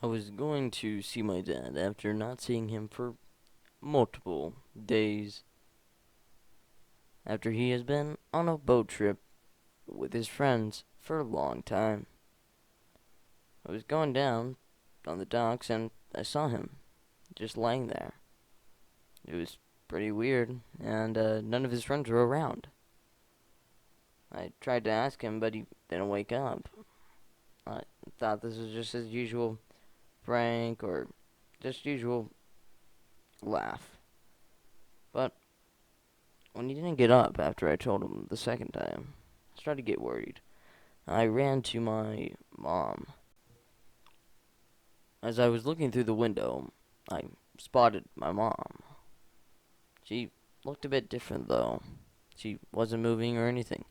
I was going to see my dad after not seeing him for multiple days, after he has been on a boat trip with his friends for a long time. I was going down on the docks and I saw him just laying there. It was pretty weird, and none of his friends were around. I tried to ask him, but he didn't wake up. I thought this was just his usual prank or just usual laugh. But when he didn't get up after I told him the second time, I started to get worried. I ran to my mom. As I was looking through the window, I spotted my mom. She looked a bit different, though. She wasn't moving or anything.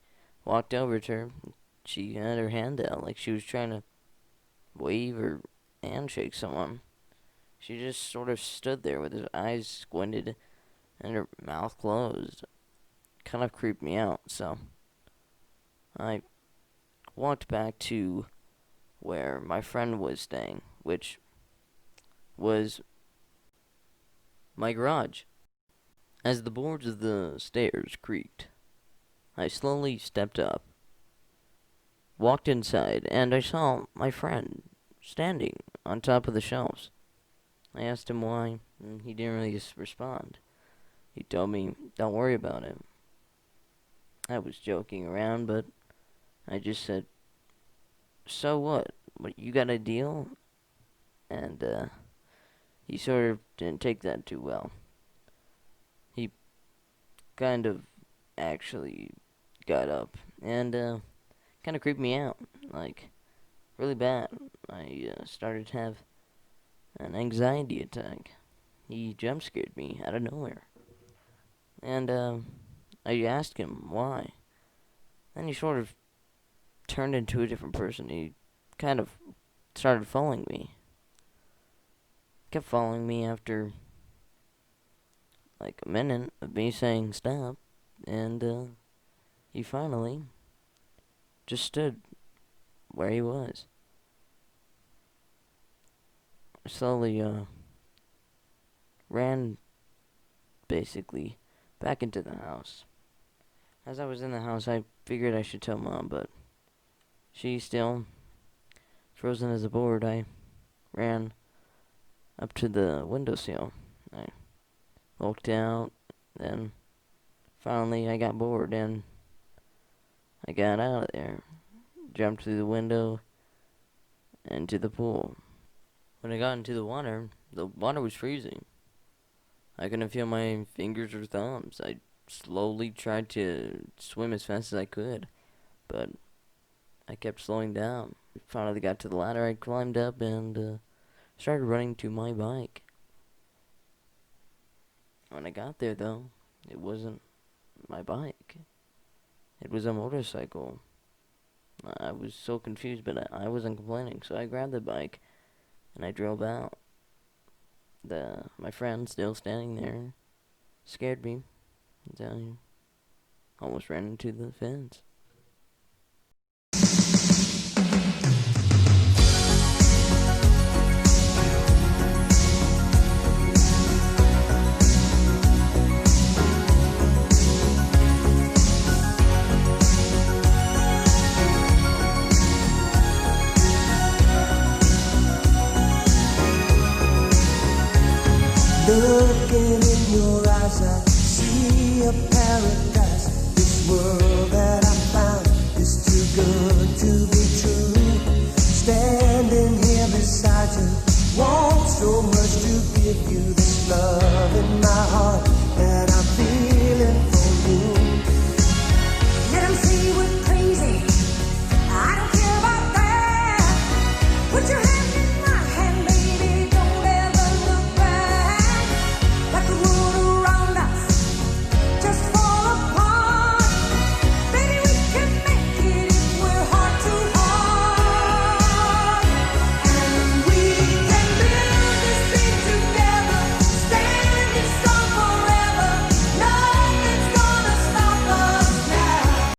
Walked over to her. She had her hand out like she was trying to wave or handshake someone. She just sort of stood there with her eyes squinted and her mouth closed. Kind of creeped me out, so I walked back to where my friend was staying, which was my garage. As the boards of the stairs creaked, I slowly stepped up, walked inside, and I saw my friend standing on top of the shelves. I asked him why, and he didn't really respond. He told me, "Don't worry about it." I was joking around, but I just said, "So what? What, you got a deal?" And he sort of didn't take that too well. He kind of actually got up and kind of creeped me out, like really bad. I started to have an anxiety attack. He jump scared me out of nowhere, and I asked him why. Then he sort of turned into a different person. He kind of started following me. Kept following me after like a minute of me saying stop, and he finally just stood where he was. I slowly ran basically back into the house. As I was in the house, I figured I should tell Mom, but she still frozen as a board. I ran up to the windowsill. I looked out, then finally I got bored and I got out of there, jumped through the window into the pool. When I got into the water was freezing. I couldn't feel my fingers or thumbs. I slowly tried to swim as fast as I could, but I kept slowing down. Finally got to the ladder. I climbed up and started running to my bike. When I got there, though, it wasn't my bike. It was a motorcycle. I was so confused, but I wasn't complaining, so I grabbed the bike and I drove out. My friend still standing there scared me. I almost ran into the fence. Looking in your eyes, I see a paradise.